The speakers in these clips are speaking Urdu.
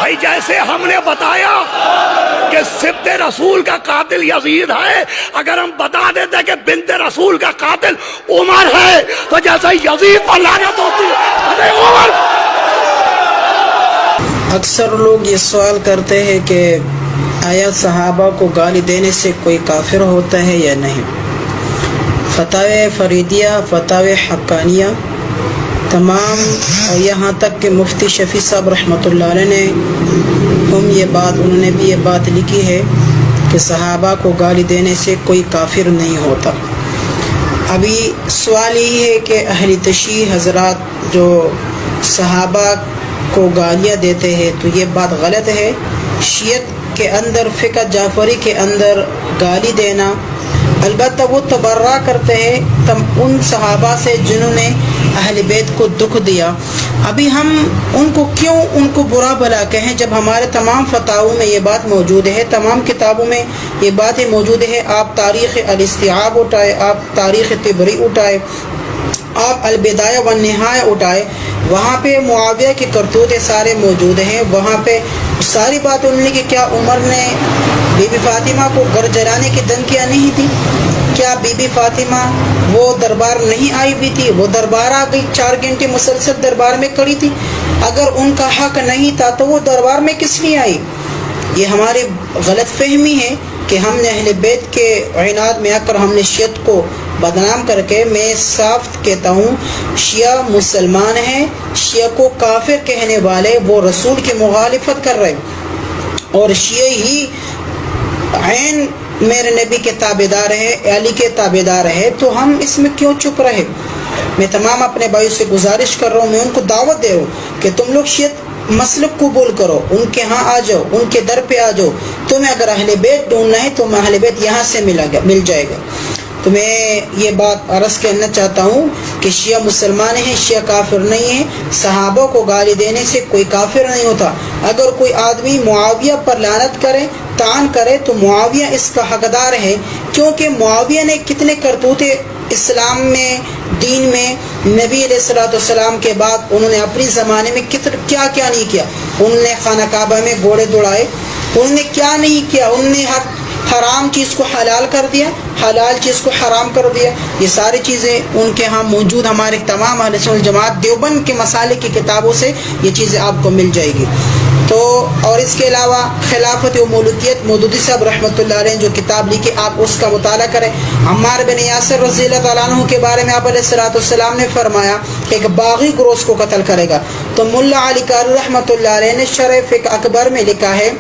بھائی جیسے ہم نے بتایا کہ سبت رسول کا قاتل یزید ہے، اگر ہم بتا دیتے کہ بنت رسول کا قاتل عمر ہے تو جیسے یزید پر لعنت ہوتی ہے عمر۔ اکثر لوگ یہ سوال کرتے ہیں کہ آیا صحابہ کو گالی دینے سے کوئی کافر ہوتا ہے یا نہیں؟ فتاوی فریدیہ، فتاوی حقانیہ تمام، یہاں تک کہ مفتی شفیع صاحب رحمۃ اللہ علیہ نے انہوں نے بھی یہ بات لکھی ہے کہ صحابہ کو گالی دینے سے کوئی کافر نہیں ہوتا۔ ابھی سوال یہی ہے کہ اہل تشیع حضرات جو صحابہ کو گالیاں دیتے ہیں تو یہ بات غلط ہے۔ شیعت کے اندر، فقہ جعفری کے اندر گالی دینا، البتہ وہ تبرہ کرتے ہیں ان صحابہ سے جنہوں نے اہل بیت کو دکھ دیا۔ ابھی ہم ان کو برا بھلا کہیں جب ہمارے تمام فتاووں میں یہ بات موجود ہے، تمام کتابوں میں یہ باتیں موجود ہے۔ آپ تاریخ الاستیعاب اٹھائے، آپ تاریخ طبری اٹھائے، آپ البدایہ والنہایہ اٹھائے، وہاں پہ معاویہ کے کرتوتے سارے موجود ہیں۔ وہاں پہ ساری بات انہوں نے کہ کیا عمر نے بی بی فاطمہ کو گھر جلانے کی دھمکیاں نہیں دی؟ کیا بی بی فاطمہ وہ دربار نہیں آئی بھی تھی؟ وہ دربار آ گئی، 4 گھنٹے مسلسل دربار میں کھڑی تھی۔ اگر ان کا حق نہیں تھا تو وہ دربار میں کس لیے آئی؟ یہ ہماری غلط فہمی ہے کہ ہم نے اہل بیت کے عناد میں آ کر ہم نے شیعت کو بدنام کر کے، میں صاف کہتا ہوں شیعہ مسلمان ہیں، شیعہ کو کافر کہنے والے وہ رسول کی مخالفت کر رہے، اور شیعہ ہی عین میرے نبی کے تابعدار ہے، علی کے تابعدار ہے، تو ہم اس میں کیوں چپ رہے؟ میں تمام اپنے بھائیوں سے گزارش کر رہا ہوں، میں ان کو دعوت دے رہا ہوں کہ تم لوگ شیعت مسلک قبول کرو، ان کے ہاں آ جاؤ، ان کے در پہ آ جاؤ۔ تمہیں اگر اہل بیت ڈھونڈنا ہے تو اہل بیت یہاں سے مل جائے گا۔ تو میں یہ بات عرض کرنا چاہتا ہوں کہ شیعہ مسلمان ہیں، شیعہ کافر نہیں ہیں۔ صحابہ کو گالی دینے سے کوئی کافر نہیں ہوتا۔ اگر کوئی آدمی معاویہ پر لعنت کرے، طعن کرے، تو معاویہ اس کا حقدار ہے، کیونکہ معاویہ نے کتنے کرتوتے اسلام میں، دین میں، نبی علیہ السلام کے بعد انہوں نے اپنی زمانے میں کیا کیا نہیں کیا۔ انہوں نے خانہ کعبہ میں گھوڑے دوڑائے، انہوں نے کیا نہیں کیا، انہوں نے حرام چیز کو حلال کر دیا، حلال چیز کو حرام کر دیا۔ یہ ساری چیزیں ان کے ہاں موجود، ہمارے تمام اہل سنت والجماعت دیوبند کے مسالک کی کتابوں سے یہ چیزیں آپ کو مل جائے گی۔ تو اور اس کے علاوہ خلافت و ملوکیت مودودی صاحب رحمۃ اللہ علیہ جو کتاب لکھی، آپ اس کا مطالعہ کریں۔ عمار بن یاسر رضی اللہ تعالیٰ عنہ کے بارے میں آپ علیہ السلام نے فرمایا کہ ایک باغی گروہ کو قتل کرے گا۔ تو ملا علی قاری رحمۃ اللہ علیہ نے شرح فقہ اکبر میں لکھا ہے،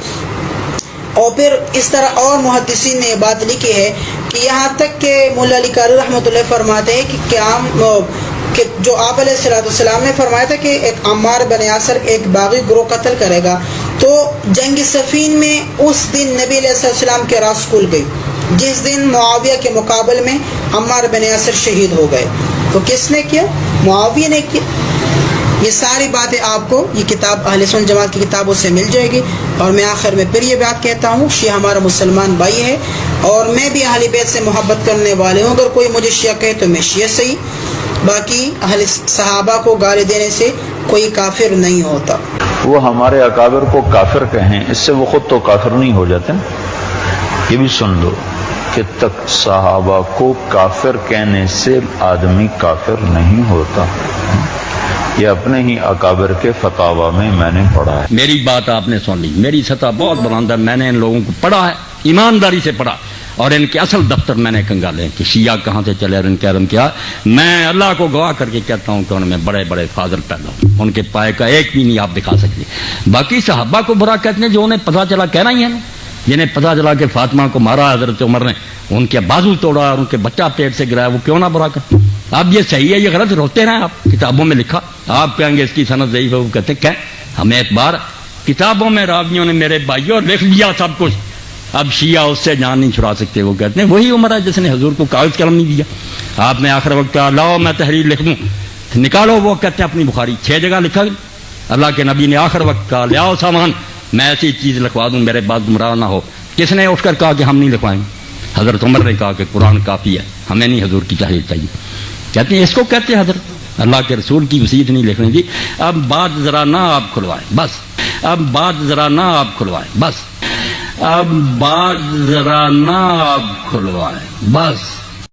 اور پھر اس طرح اور محدثین نے یہ بات لکھی ہے کہ یہاں تک کہ ملا علی قاری رحمۃ اللہ فرماتے ہیں کہ جو آپ علیہ السلام نے فرمایا تھا کہ ایک عمار بن یاسر ایک باغی گروہ قتل کرے گا، تو جنگ صفین میں اس دن نبی علیہ السلام کے راس کھل گئی، جس دن معاویہ کے مقابل میں عمار بن یاسر شہید ہو گئے۔ تو کس نے کیا؟ معاویہ نے کیا۔ یہ ساری باتیں آپ کو یہ کتاب اہل سنت جماعت کی کتابوں سے مل جائے گی۔ اور میں آخر میں پھر یہ بات کہتا ہوں، شیعہ ہمارا مسلمان بھائی ہے، اور میں بھی اہل بیت سے محبت کرنے والے ہوں۔ اگر کوئی مجھے شیعہ کہے تو میں شیعہ صحیح، باقی اہل صحابہ کو گالی دینے سے کوئی کافر نہیں ہوتا۔ وہ ہمارے اکابر کو کافر کہیں، اس سے وہ خود تو کافر نہیں ہو جاتے۔ یہ بھی سن لو کہ تک صحابہ کو کافر کہنے سے آدمی کافر نہیں ہوتا۔ یہ اپنے ہی اکابر کے فتاوی میں نے پڑھا ہے۔ میری بات آپ نے سن لی، میری سطح بہت بلند ہے، میں نے ان لوگوں کو پڑھا ہے، ایمانداری سے پڑھا، اور ان کے اصل دفتر میں نے کنگالے ہیں کہ شیعہ کہاں سے چلے اور ان کے کیا۔ میں اللہ کو گواہ کر کے کہتا ہوں کہ ان میں بڑے بڑے فاضل پیدا ہوں، ان کے پائے کا ایک بھی نہیں آپ دکھا سکتے۔ باقی صحابہ کو برا کہتے ہیں جو انہیں پتہ چلا، کہنا ہی ہے نا، جنہیں پتہ چلا کہ فاطمہ کو مارا حضرت عمر نے، ان کے بازو توڑا اور ان کے بچہ پیٹ سے گرایا، وہ کیوں نہ برا کرتے؟ اب یہ صحیح ہے یہ غلط، روتے رہے آپ، کتابوں میں لکھا، آپ کہیں گے اس کی سند ضعیف ہے، وہ کہتے ہیں ہمیں ایک بار کتابوں میں راویوں نے میرے بھائیوں لکھ لیا سب کچھ، اب شیعہ اس سے جان نہیں چھڑا سکتے۔ وہ کہتے ہیں وہی عمر ہے جس نے حضور کو کاغذ قلم نہیں دیا۔ آپ نے آخر وقت کہا لاؤ میں تحریر لکھ دوں، نکالو، وہ کہتے ہیں اپنی بخاری 6 جگہ لکھا گیا۔ اللہ کے نبی نے آخر وقت کہا لاؤ سامان، میں ایسی چیز لکھوا دوں میرے بعد گمراہ نہ ہو۔ کس نے اٹھ کر کہا کہ ہم نہیں لکھوائیں گے؟ حضرت عمر نے کہا کہ قرآن کافی ہے، ہمیں نہیں حضور کی تحریر چاہیے۔ کہتے ہیں اس کو کہتے ہیں حضرت اللہ کے رسول کی وصیت نہیں لکھنی تھی۔ اب بات ذرا نہ آپ کھلوائیں بس۔ اب بات ذرا نہ آپ کھلوائیں بس، اب بات ذرا نہ آپ کھلوائیں بس.